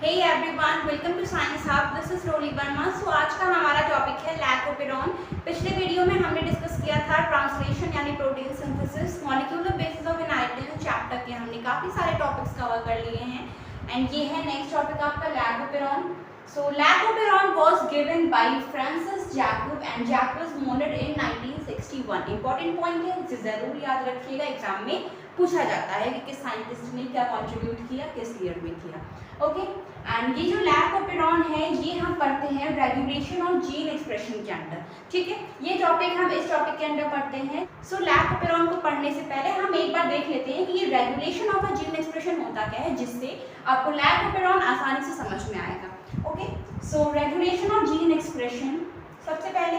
Hey everyone, welcome to Science Hub. This is Roli Verma. So आज का हमारा टॉपिक है लैकोपेरॉन। पिछले वीडियो में हमने डिस्कस किया था ट्रांसलेशन यानी protein synthesis, molecular basis of an item chapter के। हमने काफ़ी सारे टॉपिक्स कवर कर लिए हैं एंड ये है नेक्स्ट टॉपिक आपका lac operon. So lac operon was given by Francis Jacob and Jacques Monod in 1961। Important point है, इसे जरूर याद रखिएगा, एग्जाम में पूछा जाता है कि किस साइंटिस्ट ने क्या कंट्रीब्यूट किया, किस ईयर में किया। ओके, एंड ये जो लैकोपेरॉन है ये हम पढ़ते हैं रेगुलेशन ऑफ जीन एक्सप्रेशन के अंदर। ठीक है, ये टॉपिक हम इस टॉपिक के अंदर पढ़ते हैं। सो लैकोपेरॉन को पढ़ने से पहले हम एक बार देख लेते हैं कि ये regulation of a gene expression होता क्या है, जिससे आपको लैकोपेरॉन आसानी से समझ में आएगा। Okay, so regulation of gene expression, सबसे पहले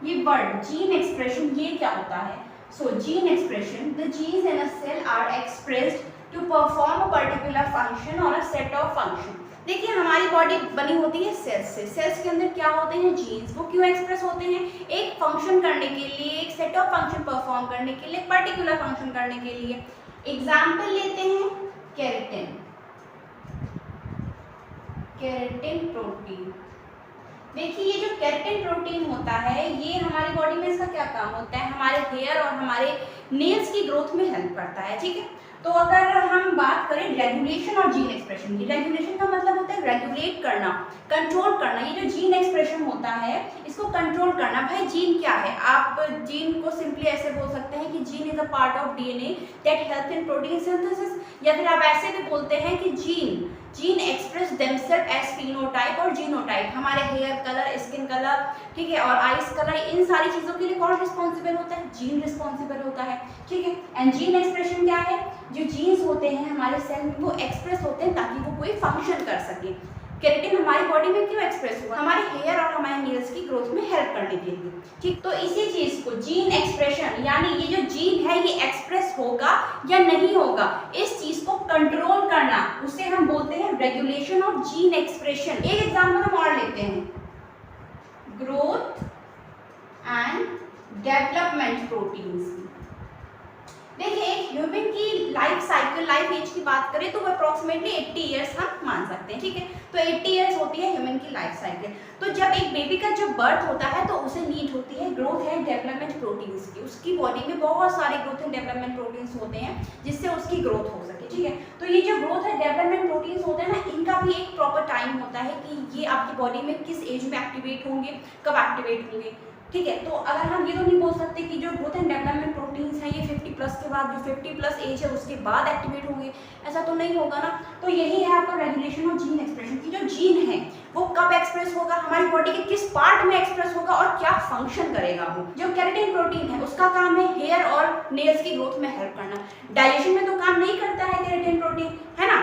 ये वर्ड जीन एक्सप्रेशन ये क्या होता है। So gene expression, the genes in a cell are expressed to perform a particular function or a set of function। देखिए हमारी बॉडी बनी होती है सेल्स से। सेल्स के अंदर क्या होते हैं, जीन्स। वो क्यों एक्सप्रेस होते हैं, एक फंक्शन करने के लिए, एक सेट ऑफ फंक्शन परफॉर्म करने के लिए, पर्टिकुलर फंक्शन करने के लिए। एग्जाम्पल लेते हैं केराटिन, केराटिन प्रोटीन। देखिए ये जो केराटिन प्रोटीन होता है ये हमारी बॉडी में इसका क्या काम होता है, हमारे हेयर और हमारे नेल्स की ग्रोथ में हेल्प करता है। ठीक है, तो अगर हम बात करें रेगुलेशन और जीन एक्सप्रेशन की, रेगुलेशन का मतलब होता है रेगुलेट करना, कंट्रोल करना। ये जो जीन एक्सप्रेशन होता है इसको कंट्रोल करना। भाई जीन क्या है, आप जीन को सिंपली ऐसे बोल सकते हैं कि gene is a part of DNA that help in protein synthesis, या फिर आप ऐसे भी बोलते हैं कि gene express themselves as phenotype और जीनोटाइप। हमारे हेयर कलर, स्किन कलर, ठीक है, और आइस कलर, इन सारी चीज़ों के लिए कौन रिस्पॉन्सिबल होता है, जीन रिस्पॉन्सिबल होता है। ठीक है, एंड जीन एक्सप्रेशन क्या है, जो जीन्स होते हैं हमारे सेल में वो एक्सप्रेस होते हैं ताकि वो कोई फंक्शन कर सके। केराटिन हमारी बॉडी में क्यों एक्सप्रेस हुआ, हमारे हेयर और हमारे नेल्स की ग्रोथ में हेल्प करने के लिए। ठीक, तो इसी चीज को जीन एक्सप्रेशन यानी ये जो जीन है ये एक्सप्रेस होगा या नहीं होगा, इस चीज को कंट्रोल करना, उसे हम बोलते हैं रेगुलेशन ऑफ जीन एक्सप्रेशन। एक एग्जांपल हम और लेते हैं, ग्रोथ एंड डेवलपमेंट प्रोटीन्स। देखिए एक ह्यूमन की लाइफ साइकिल, लाइफ एज की बात करें तो वो अप्रोक्सीमेटली 80 ईयर्स हम मान सकते हैं। ठीक है, तो 80 ईयर्स होती है ह्यूमन की लाइफ साइकिल। तो जब एक बेबी का जब बर्थ होता है तो उसे नीड होती है ग्रोथ एंड डेवलपमेंट प्रोटीन्स की। उसकी बॉडी में बहुत सारे ग्रोथ एंड डेवलपमेंट प्रोटीन्स होते हैं जिससे उसकी ग्रोथ हो सके। ठीक है, तो ये जो ग्रोथ एंड डेवलपमेंट प्रोटीन्स होते हैं ना, इनका भी एक प्रॉपर टाइम होता है कि ये आपकी बॉडी में किस एज में एक्टिवेट होंगे, कब एक्टिवेट होंगे। ठीक है, तो अगर हम ये तो नहीं बोल सकते कि जो ग्रोथ एंड डेवलपमेंट प्रोटीन्स हैं ये 50 प्लस के बाद, जो 50 प्लस एज है उसके बाद एक्टिवेट होंगे, ऐसा तो नहीं होगा ना। तो यही है आपका रेगुलेशन ऑफ जीन एक्सप्रेशन की जो जीन है वो कब एक्सप्रेस होगा, हमारी बॉडी के किस पार्ट में एक्सप्रेस होगा और क्या फंक्शन करेगा। वो जो केराटिन प्रोटीन है उसका काम है हेयर और नेल्स की ग्रोथ में हेल्प करना। डाइजेशन में तो काम नहीं करता है केराटिन प्रोटीन, है ना।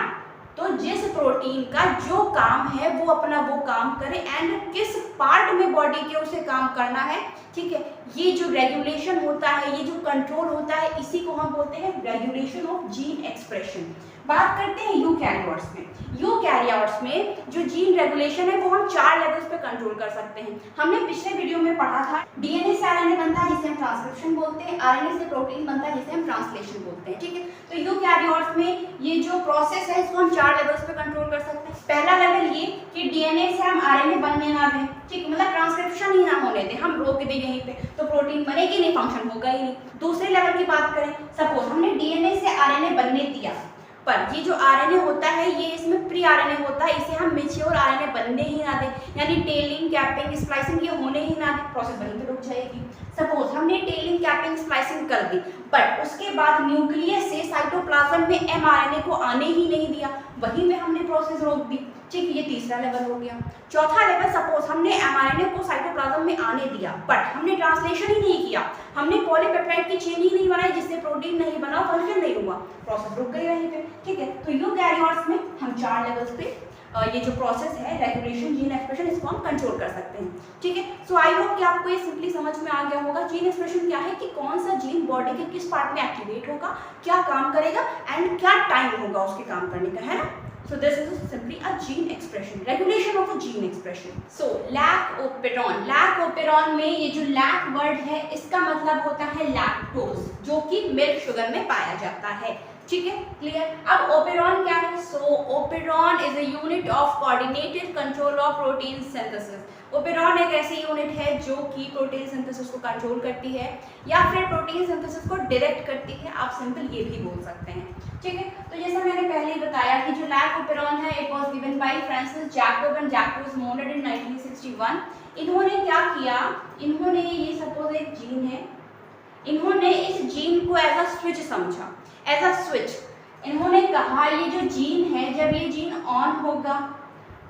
तो जिस प्रोटीन का जो काम है वो अपना वो काम करे एंड किस पार्ट में बॉडी के उसे काम करना है। ठीक है, ये जो रेगुलेशन होता है, ये जो कंट्रोल होता है, इसी को हम बोलते हैं रेगुलेशन ऑफ जीन एक्सप्रेशन। बात करते हैं यूकैरियोट्स में। यूकैरियोट्स में जो जीन रेगुलेशन है वो हम 4 लेवल्स पे कंट्रोल कर सकते हैं। हमने पिछले वीडियो में पढ़ा था डीएनए से आरएनए बनता है जिसे हम ट्रांसक्रिप्शन बोलते हैं, आरएनए से प्रोटीन बनता है जिसे हम ट्रांसलेशन बोलते हैं। ठीक है, तो यूकैरियोट्स में ये जो प्रोसेस है इसको हम 4 लेवल्स पे कंट्रोल कर सकते हैं। पहला लेवल ये कि डीएनए से हम आरएनए बनने ना दें, ठीक, मतलब ट्रांसक्रिप्शन ही ना होने दें, हम रोक दें यहीं पे, तो प्रोटीन बनेगी नहीं, फंक्शन होगा ही नहीं। दूसरे लेवल की बात करें, सपोज हमने डीएनए से आरएनए बनने दिया, पर ये जो आरएनए होता है ये इसमें प्री आरएनए होता है, इसे हम मैच्योर आरएनए बनने ही ना दें, यानी टेलिंग, कैपिंग, स्प्लाइसिंग ये होने ही ना दें, प्रोसेस वहीं पे रुक जाएगी। सपोज हमने टेलिंग, कैपिंग, स्प्लाइसिंग कर दी, बट उसके बाद न्यूक्लियस से साइटोप्लाज्म में एमआरएनए को आने ही नहीं दिया, वहीं पे हमने प्रोसेस रोक दी। ठीक, ये तीसरा लेवल हो गया। चौथा लेवल, सपोज हमने एमआरएनए को साइटोप्लाज्म में आने दिया बट हमने ट्रांसलेशन ही नहीं किया, हमने पॉलीपेप्टाइड की चेन ही नहीं बनाई जिससे प्रोटीन नहीं बना, फंक्शन नहीं हुआ, प्रोसेस रुक गई वहीं पे। ठीक है, तो यूकैरियोट्स में हम 4 लेवल्स पे ये जो प्रोसेस है रेगुलेशन जीन एक्सप्रेशन इसको हम कंट्रोल कर सकते हैं। ठीक है, सो आई होप कि आपको ये सिंपली समझ में आ गया होगा जीन एक्सप्रेशन क्या है, कि कौन सा जीन बॉडी के किस पार्ट में एक्टिवेट होगा, क्या काम करेगा एंड क्या टाइम होगा उसके काम करने का, है ना। So this is simply a gene expression, regulation of a gene expression. So lactoperon, lactoperon में ये जो लैक वर्ड है इसका मतलब होता है लैक्टोज, जो कि मिल्क शुगर में पाया जाता है। ठीक है, क्लियर। अब ओपेरॉन क्या है? So operon is a unit of coordinated control of protein synthesis. Operon एक ऐसी यूनिट है जो कि प्रोटीन सिंथेसिस को कंट्रोल करती है या फिर प्रोटीन सिंथेसिस को डायरेक्ट करती है, आप सिंपल ये भी बोल सकते हैं, ठीक है। तो जैसा मैंने पहले ही बताया कि जो लैक ओपेरॉन है it was given by Francis Jacob and Jacques Monod in 1961। इन्होंने क्या किया, इन्होंने ये सपोज एक जीन है, इन्होंने इस जीन को एज अ स्विच समझा, एज अ स्विच। इन्होंने कहा ये जो जीन है, जब ये जीन ऑन होगा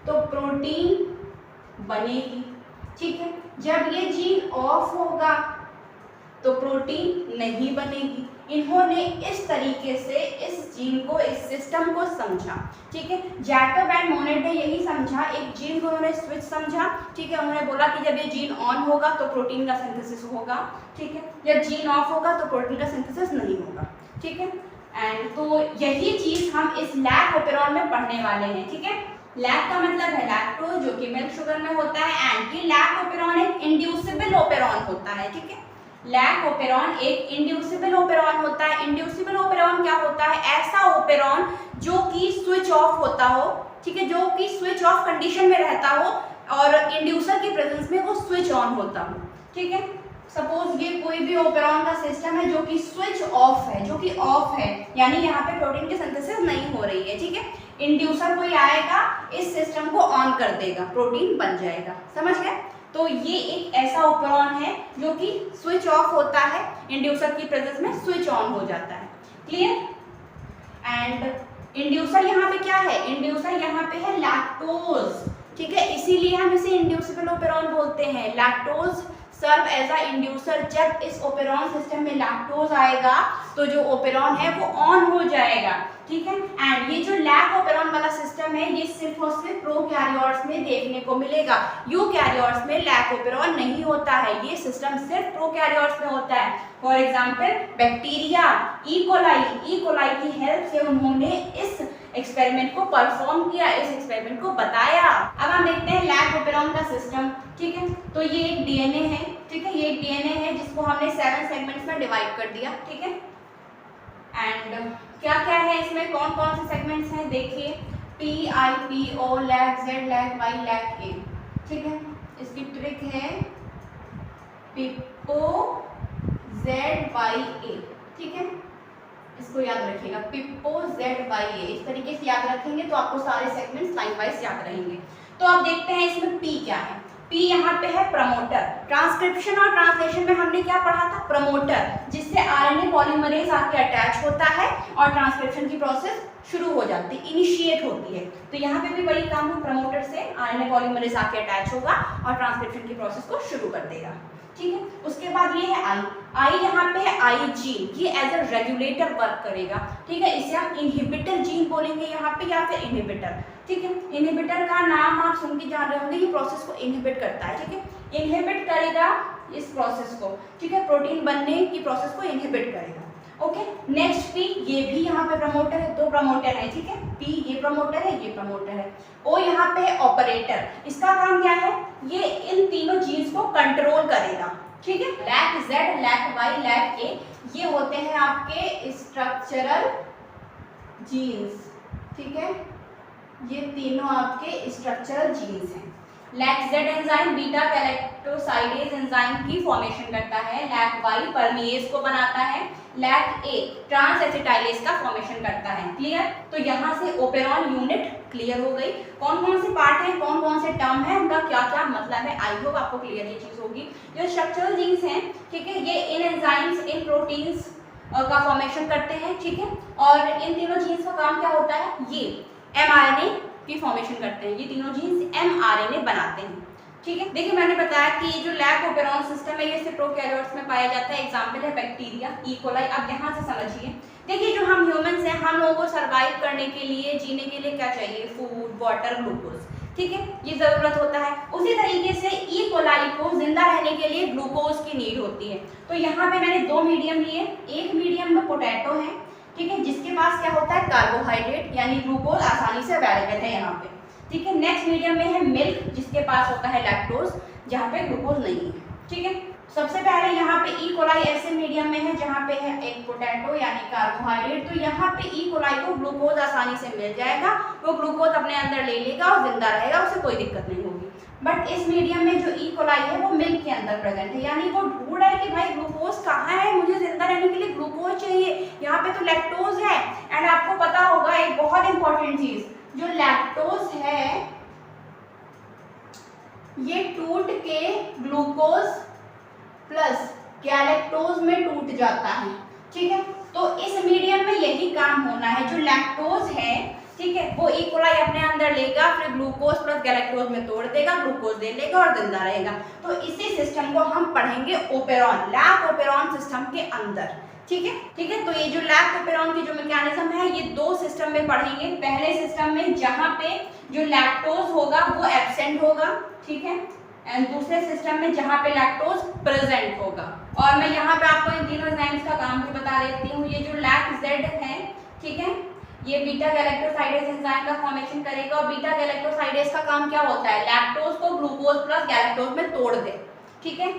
तो प्रोटीन बनेगी, ठीक है। जब ये जीन ऑफ होगा तो प्रोटीन नहीं बनेगी। इन्होंने इस तरीके से इस जीन को, इस सिस्टम को समझा, ठीक है। जैकब एंड मोनेट ने यही समझा, एक जीन को उन्होंने स्विच समझा, ठीक है। उन्होंने बोला कि जब ये जीन ऑन होगा तो प्रोटीन का सिंथेसिस होगा, ठीक है। जब जीन ऑफ होगा तो प्रोटीन का सिंथेसिस नहीं होगा, ठीक है। एंड तो यही चीज हम इस लैक ओपेरॉन में पढ़ने वाले हैं, ठीक है। लैक का मतलब है लैक्टोज जो कि मिल्क शुगर में होता है, एंड ये लैक ओपेरॉन एक इंड्यूसिबल ओपेरॉन होता है, ठीक है। लैक ओपेरॉन एक इंड्यूसिबल ओपेरॉन होता है। इंड्यूसिबल ओपेरॉन क्या होता है? ऐसा ओपेरॉन जो कि स्विच ऑफ होता हो, ठीक है, जो कि स्विच ऑफ कंडीशन में रहता हो और इंड्यूसर की प्रेजेंस में वो स्विच ऑन होता हो, ठीक है। सपोज ये कोई भी ओपेरॉन का सिस्टम है जो कि स्विच ऑफ है, जो कि ऑफ है, यानी यहाँ पे प्रोटीन की सिंथेसिस नहीं हो रही है, ठीक है। इंड्यूसर कोई आएगा, इस सिस्टम को ऑन कर देगा, प्रोटीन बन जाएगा, समझ गए। तो ये एक ऐसा ओपेरॉन है जो कि स्विच ऑफ होता है, इंड्यूसर की प्रेजेंस में स्विच ऑन हो जाता है, क्लियर। एंड इंड्यूसर यहाँ पे क्या है? इंड्यूसर यहाँ पे है लैक्टोज, ठीक है, इसीलिए हम इसे इंड्यूसिबल ओपेरॉन बोलते हैं। Lactose serve as a inducer. जब इस ओपेरॉन सिस्टम में लैक्टोज आएगा तो जो ओपेरॉन है वो ऑन हो जाएगा, ठीक है। एंड ये जो लैक ओपेरॉन वाला सिस्टम है ये सिर्फ और सिर्फ प्रोकैरियोट्स में देखने को मिलेगा। यूकैरियोट्स में लैक ओपेरॉन नहीं होता है, ये सिस्टम सिर्फ प्रोकैरियोट्स में होता है। For example bacteria, E coli की हेल्प से उन्होंने इस एक्सपेरिमेंट को परफॉर्म किया, इस एक्सपेरिमेंट को बताया। अब हम देखते हैं लैक ओपेरॉन का सिस्टम, ठीक है। तो ये एक डीएनए है, ठीक है, ये एक डीएनए है जिसको हमने 7 सेगमेंट्स में डिवाइड कर दिया, ठीक है। एंड क्या क्या है इसमें, कौन कौन से सेगमेंट्स हैं देखिए, P I P O, lac Z, lac Y, lac A, ठीक है। इसकी ट्रिक है पिप्पो जेड वाई ए, ठीक है, इसको याद रखिएगा, पिप्पो जेड वाई ए। इस तरीके से याद रखेंगे तो आपको सारे सेगमेंट्स लाइन वाइज याद रहेंगे। तो अब देखते हैं इसमें पी क्या है। पी यहाँ पे है प्रमोटर। ट्रांसक्रिप्शन और ट्रांसलेशन में हमने क्या पढ़ा था? प्रमोटर, जिससे आरएनए पॉलीमरेज आके अटैच होता है और ट्रांसक्रिप्शन की प्रोसेस शुरू हो जाती है, इनिशिएट होती है। तो यहाँ पे भी वही काम है, प्रमोटर से आरएनए पॉलीमरेज आके अटैच होगा और ट्रांसक्रिप्शन की प्रोसेस को शुरू कर देगा, ठीक है। उसके बाद ये है आई यहाँ पे है आई जीन, ये एज अ रेगुलेटर वर्क करेगा, ठीक है। इसे हम इनहिबिटर जीन बोलेंगे यहाँ पे या फिर इनहिबिटर, ठीक है। इनहिबिटर का नाम आप सुन के जान रहे होंगे, ये प्रोसेस को इनहिबिट करता है, ठीक है, इनहिबिट करेगा इस प्रोसेस को, ठीक है, प्रोटीन बनने की प्रोसेस को इनहिबिट करेगा। ओके, नेक्स्ट पी, ये भी यहाँ पे प्रमोटर है, 2 प्रमोटर है, ठीक है। पी ये प्रमोटर है, ये प्रमोटर है। ओ यहाँ पे है ऑपरेटर, इसका काम क्या है? ये इन तीनों जीन्स को कंट्रोल करेगा, ठीक है। Lac Z, lac Y, lac A, ये होते हैं आपके स्ट्रक्चरल जीन्स, ठीक है, ये तीनों आपके स्ट्रक्चरल जीन्स हैं। Lac Z enzyme beta galactosidase enzyme की फॉर्मेशन करता है, लैक वाई परमिएज को बनाता है, लैक ए ट्रांस एसिटाइलेज का फॉर्मेशन करता है, क्लियर। तो यहाँ से ओपेरॉन यूनिट क्लियर हो गई। कौन कौन से पार्ट हैं, कौन कौन से टर्म है, उनका क्या क्या मतलब है, आई होप आपको क्लियर ये चीज होगी। जो स्ट्रक्चरल जीन्स हैं, ठीक है, ये इन एंजाइम्स, इन प्रोटीन्स का फॉर्मेशन करते हैं, ठीक है। और इन तीनों जीन्स का काम क्या होता है? ये mRNA की फॉर्मेशन करते हैं, ये तीनों जीन्स mRNA बनाते हैं, ठीक है। देखिए मैंने बताया कि ये जो लैक ओपेरॉन सिस्टम है ये सिर्फ प्रोकैरियोट्स में पाया जाता है। एग्जांपल है बैक्टीरिया, ई कोलाई। अब यहाँ से समझिए, देखिए जो हम ह्यूमंस हैं, हम लोगों को सर्वाइव करने के लिए, जीने के लिए क्या चाहिए? फूड, वाटर, ग्लूकोज, ठीक है, ये जरूरत होता है। उसी तरीके से ई कोलाई को जिंदा रहने के लिए ग्लूकोज की नीड होती है। तो यहाँ पे मैंने 2 मीडियम लिए, एक मीडियम में पोटैटो है, ठीक है, जिसके पास क्या होता है? कार्बोहाइड्रेट यानी ग्लूकोज आसानी से अवेलेबल है यहाँ पे, ठीक है। नेक्स्ट मीडियम में है मिल्क, जिसके पास होता है लैक्टोज, जहाँ पे ग्लूकोज नहीं है, ठीक है। सबसे पहले यहाँ पे ई कोलाई ऐसे मीडियम में है जहाँ पे है एक पोटैटो यानी कार्बोहाइड्रेट, तो यहाँ पे ई कोलाई को ग्लूकोज आसानी से मिल जाएगा, वो ग्लूकोज अपने अंदर ले लेगा और जिंदा रहेगा, उसे कोई दिक्कत नहीं होगी। बट इस मीडियम में जो ई कोलाई है वो मिल्क के अंदर प्रेजेंट है, यानी वो ढूंढ रहा है कि भाई ग्लूकोज कहाँ है, मुझे जिंदा रहने के लिए ग्लूकोज चाहिए, यहाँ पे तो लैक्टोज है। एंड आपको पता होगा एक बहुत इंपॉर्टेंट चीज, जो लैक्टोज है ये टूट के ग्लूकोज प्लस गैलेक्टोज में टूट जाता है, ठीक है। तो इस मीडियम में यही काम होना है, जो लैक्टोज है, ठीक है, वो ई कोलाई अपने अंदर लेगा, फिर ग्लूकोज प्लस गैलेक्टोज में तोड़ देगा, ग्लूकोज ले लेगा और जिंदा रहेगा। तो इसी सिस्टम को हम पढ़ेंगे ओपेरॉन, लैक ओपेरॉन सिस्टम के अंदर, ठीक है, ठीक है। तो ये जो लैक ओपेरॉन की जो मैकेनिज्म है ये दो सिस्टम में पढ़ेंगे। पहले सिस्टम में जहाँ पे जो लैक्टोज होगा वो एब्सेंट होगा, ठीक है, एंड दूसरे सिस्टम में जहाँ पे लैक्टोज प्रेजेंट होगा। और मैं यहाँ पे आपको इन तीनों एंजाइम्स का काम भी बता देती हूँ। ये जो लैक जेड है, ठीक है, ये बीटा गैलेक्टोसाइडेज एंजाइम का फॉर्मेशन करेगा, और बीटा गैलेक्टोसाइडेज का काम क्या होता है, लैक्टोज को ग्लूकोज प्लस गैलेक्टोज में तोड़ दे, ठीक है।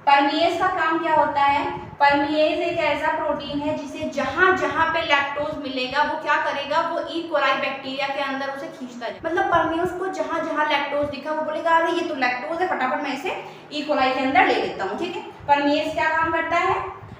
परमिएज का काम क्या होता है, परमिएज एक ऐसा प्रोटीन है जिसे जहां जहां पे लैक्टोज मिलेगा वो क्या करेगा, वो ई कोलाई बैक्टीरिया के अंदर उसे खींचता है। मतलब परमिएज को जहां जहां लैक्टोज दिखा वो बोलेगा अरे ये तो लैक्टोज है, फटाफट मैं इसे ई कोलाई के अंदर ले लेता हूँ, ठीक है। परमिएज क्या काम करता है,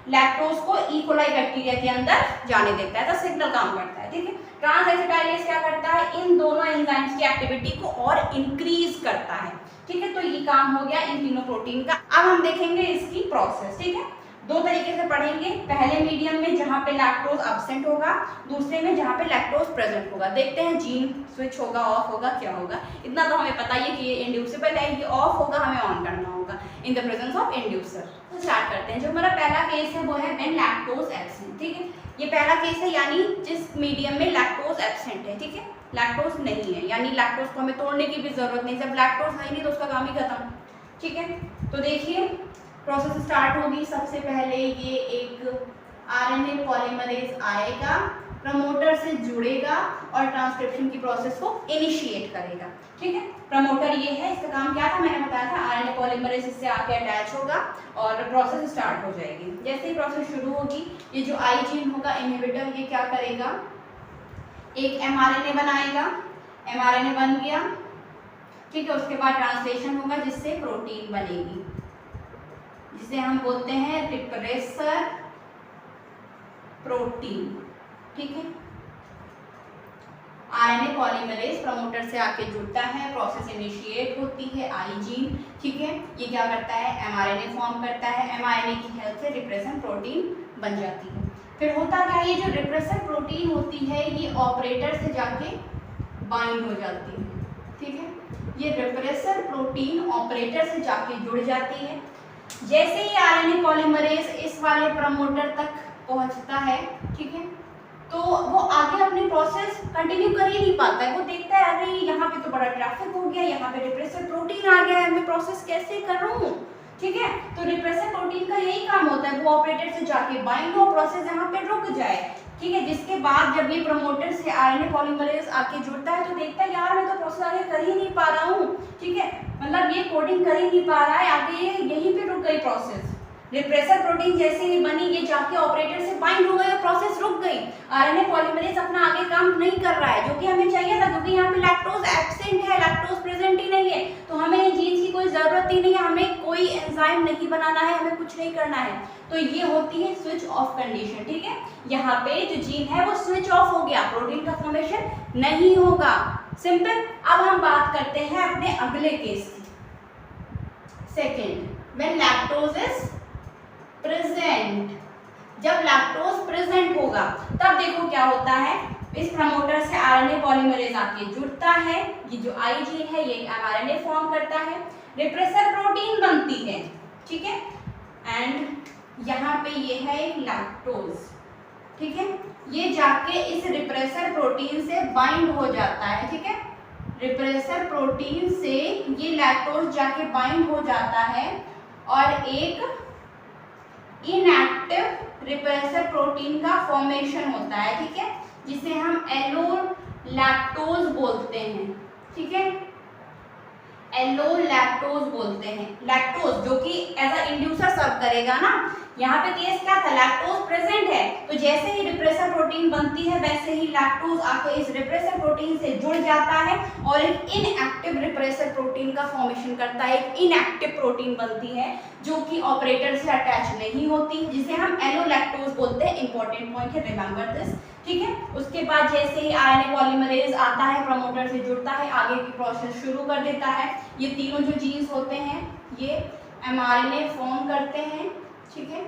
लैक्टोज को ई कोलाई बैक्टीरिया के अंदर जाने देता है, तो सिग्नल काम करता है, ठीक है। ट्रांसएसिटाइलेज क्या करता है, इन दोनों एंजाइम्स की एक्टिविटी को और इंक्रीज करता है, ठीक है। तो ये काम हो गया इन तीनों प्रोटीन का। अब हम देखेंगे इसकी प्रोसेस, ठीक है। दो तरीके से पढ़ेंगे, पहले मीडियम में जहाँ पे लैक्टोज एब्सेंट होगा, दूसरे में जहाँ पे लैक्टोज प्रेजेंट होगा। देखते हैं जीन स्विच होगा, ऑफ होगा, क्या होगा। इतना तो हमें पता ही है कि ये इंड्यूसिबल है, ये ऑफ होगा, हमें ऑन करना होगा in the presence of inducer. तो स्टार्ट करते हैं। जो हमारा पहला केस है वो है व्हेन लैक्टोज एब्सेंट, ठीक है। ये पहला केस है, यानी जिस मीडियम में लैक्टोज एब्सेंट है, ठीक है, लैक्टोज नहीं है, यानी लैक्टोज को हमें तोड़ने की भी जरूरत नहीं, जब लैक्टोज है नहीं तो उसका काम ही खत्म, ठीक है। तो देखिए प्रोसेस स्टार्ट होगी। सबसे पहले ये एक आरएनए पॉलीमरेज आएगा, प्रमोटर से जुड़ेगा और ट्रांसक्रिप्शन की प्रोसेस को इनिशिएट करेगा, ठीक है। प्रमोटर ये है, इसका काम क्या था मैंने बताया था, आरएनए पॉलीमरेज इससे आके अटैच होगा और प्रोसेस स्टार्ट हो जाएगी। जैसे ही प्रोसेस शुरू होगी, ये जो आई जीन होगा इनहिबिटर, ये क्या करेगा, एक एमआरएनए बनाएगा, एमआरएनए बन गया, ठीक है। उसके बाद ट्रांसलेशन होगा जिससे प्रोटीन बनेगी, जिसे हम बोलते हैं रिप्रेसर प्रोटीन, ठीक है। आरएनए पॉलीमरेज प्रमोटर से आके जुड़ता है, प्रोसेस इनिशिएट होती है, आई जीन, ठीक है। ये क्या करता है, एमआरएनए फॉर्म करता है, एमआरएनए की हेल्प से रिप्रेसर प्रोटीन बन जाती है। फिर होता क्या है, ये जो रिप्रेसर प्रोटीन होती है ये ऑपरेटर से जाके बाइंड हो जाती है, ठीक है। ये रिप्रेसर प्रोटीन ऑपरेटर से जाके जुड़ जाती है। जैसे ही आरएनए पॉलीमरेज इस वाले प्रमोटर तक पहुंचता है, ठीक है, तो वो आगे अपनी प्रोसेस कंटिन्यू कर ही नहीं पाता है। वो देखता है अरे यहाँ पे तो बड़ा ट्रैफिक हो गया, यहाँ पे रिप्रेसर प्रोटीन आ गया है, मैं प्रोसेस कैसे करूँ, ठीक है। तो रिप्रेसर प्रोटीन का यही काम होता है, वो ऑपरेटर से जाके बाइंड हो, प्रोसेस यहाँ पे रुक जाए, ठीक है। जिसके बाद जब ये प्रमोटर से आरएनए पॉलीमरेज आके जुड़ता है तो देखता है यार मैं तो प्रोसेस आगे कर ही नहीं पा रहा हूँ, ठीक है, मतलब ये कोडिंग कर ही नहीं पा रहा है, आगे ये यहीं पे रुक गई प्रोसेस। रिप्रेसर प्रोटीन जैसे ही बनी, ये जाके ऑपरेटर से बाइंड हो गई और प्रोसेस रुक गई। आरएनए पॉलीमरेज अपना आगे काम नहीं कर रहा है, जो कि हमें चाहिए था, क्योंकि यहाँ पे लैक्टोज एब्सेंट है, लैक्टोज प्रेजेंट ही नहीं है, तो हमें ये जीन्स की कोई जरूरत ही नहीं है, हमें कोई एंजाइम नहीं बनाना है, हमें कुछ नहीं करना है। तो ये होती है स्विच ऑफ कंडीशन, ठीक है। यहाँ पे जो जीन है वो स्विच ऑफ हो गया, प्रोटीन का फॉर्मेशन नहीं होगा, सिंपल। अब हम बात करते हैं अपने अगले केस की, second, when lactose is present. जब लैक्टोज प्रेजेंट होगा तब देखो क्या होता है, इस प्रमोटर से आरएनए पॉलीमरेज आके जुड़ता है, ये जो आई जीन है ये एमआरएनए फॉर्म करता है, रिप्रेसर प्रोटीन बनती है, ठीक है। एंड यहाँ पे ये है एक लैक्टोज, ठीक है, ये जाके इस रिप्रेसर प्रोटीन से बाइंड हो जाता है, ठीक है। रिप्रेसर प्रोटीन से ये लैक्टोज जाके बाइंड हो जाता है और एक इनएक्टिव रिप्रेसर प्रोटीन का फॉर्मेशन होता है, ठीक है, जिसे हम एलो लैक्टोज बोलते हैं, ठीक है। एलो लैक्टोज बोलते हैं। लैक्टोज जो कि एज अ इंड्यूसर सर्व करेगा ना, यहाँ पे केस क्या था, लैक्टोज प्रेजेंट है, तो जैसे ही रिप्रेसर प्रोटीन बनती है वैसे ही लैक्टोज आके इस रिप्रेसर प्रोटीन से जुड़ जाता है और एक इनएक्टिव रिप्रेसर प्रोटीन का फॉर्मेशन करता है। एक इनएक्टिव प्रोटीन बनती है जो कि ऑपरेटर से अटैच नहीं होती, जिसे हम एलो लैक्टोज बोलते हैं। इंपॉर्टेंट पॉइंट है, रिमेंबर दिस, ठीक है। उसके बाद जैसे ही आरएनए पॉलीमरेज आता है, प्रमोटर से जुड़ता है, आगे की प्रोसेस शुरू कर देता है। ये तीनों जो जीन्स होते हैं ये एमआरएनए फॉर्म करते हैं, ठीक है,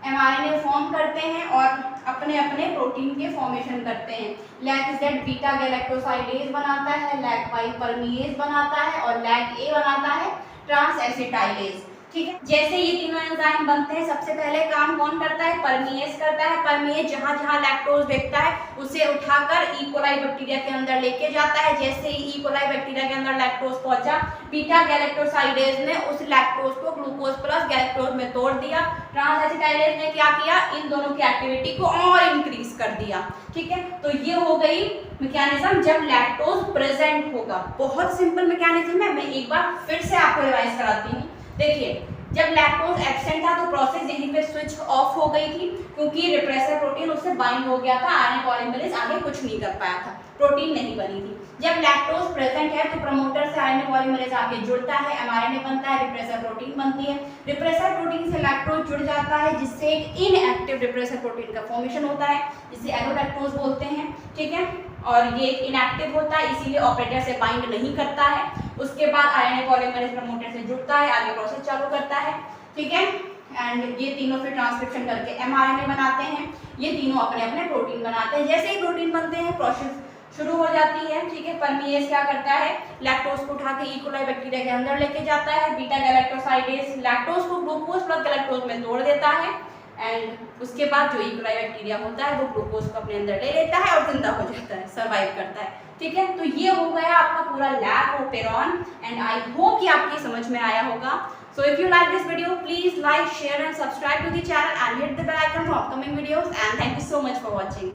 एमआरएनए फॉर्म करते हैं और अपने अपने प्रोटीन के फॉर्मेशन करते हैं। लैग जेड बीटा गैलेक्टोसाइडेज बनाता है, लैग वाई परमीएज बनाता है और लैग ए बनाता है ट्रांस एसिटाइलेज, ठीक है। जैसे ये तीनों एंजाइम बनते हैं, सबसे पहले काम कौन करता है, परमीएज करता है। परमीएज जहां जहां लैक्टोज देखता है उसे उठाकर ई कोलाई बैक्टीरिया के अंदर लेके जाता है। जैसे ही ई कोलाई बैक्टीरिया के अंदर लैक्टोज पहुंचा, बीटा गैलेक्टोसाइडेज ने उस लैक्टोज को ग्लूकोज प्लस गैलेक्टोज में तोड़ दिया। ट्रांस एसिटाइलेज ने क्या किया, इन दोनों की एक्टिविटी को और इंक्रीज कर दिया, ठीक है। तो ये हो गई मैकेनिज्म जब लैक्टोज प्रेजेंट होगा। बहुत सिंपल मैकेनिज्म है, मैं एक बार फिर से आपको रिवाइज कराती हूँ। देखिए, जब लैक्टोज एब्सेंट था तो प्रोसेस यहीं पे स्विच ऑफ हो गई थी, क्योंकि रिप्रेसर प्रोटीन उससे बाइंड हो गया था। आरएनए पॉलीमरेज आगे कुछ नहीं कर पाया था, प्रोटीन नहीं बनी थी। जब लैक्टोज प्रेजेंट है तो प्रमोटर से आरएनए पॉलीमरेज आके जुड़ता है, एमआरएनए बनता है, रिप्रेसर प्रोटीन बनती है। रिप्रेसर प्रोटीन से लैक्टोज जुड़ जाता है, जिससे एक इनएक्टिव रिप्रेसर प्रोटीन का फॉर्मेशन होता है, जिसे एलोलैक्टोज बोलते हैं, ठीक है। और ये इनएक्टिव होता है, इसीलिए ऑपरेटर से बाइंड नहीं करता है। उसके बाद आरएनए पॉलीमरेज प्रमोटर से जुड़ता है, आगे प्रोसेस चालू करता है, ठीक है। एंड ये तीनों फिर ट्रांसक्रिप्शन करके एमआरएनए बनाते हैं। ये तीनों अपने अपने प्रोटीन बनाते हैं। जैसे ही प्रोटीन बनते हैं प्रोसेस शुरू हो जाती है, ठीक है। परमीएज क्या करता है, लैक्टोज को उठा के ई कोलाई बैक्टीरिया के अंदर लेके जाता है। बीटा गैलेक्टोसाइडेज लैक्टोज को ग्लूकोज प्लस गैलेक्टोज में तोड़ देता है एंड उसके बाद जो ई कोलाई बैक्टीरिया होता है वो ग्लूकोज को अपने अंदर ले लेता है और जिंदा हो जाता है, सर्वाइव करता है, ठीक है। तो ये हो गया आपका पूरा lab operon and I hope कि आपकी समझ में आया होगा। So if you like this video, please like, share and subscribe to the channel and hit the bell icon for upcoming videos, and thank you so much for watching.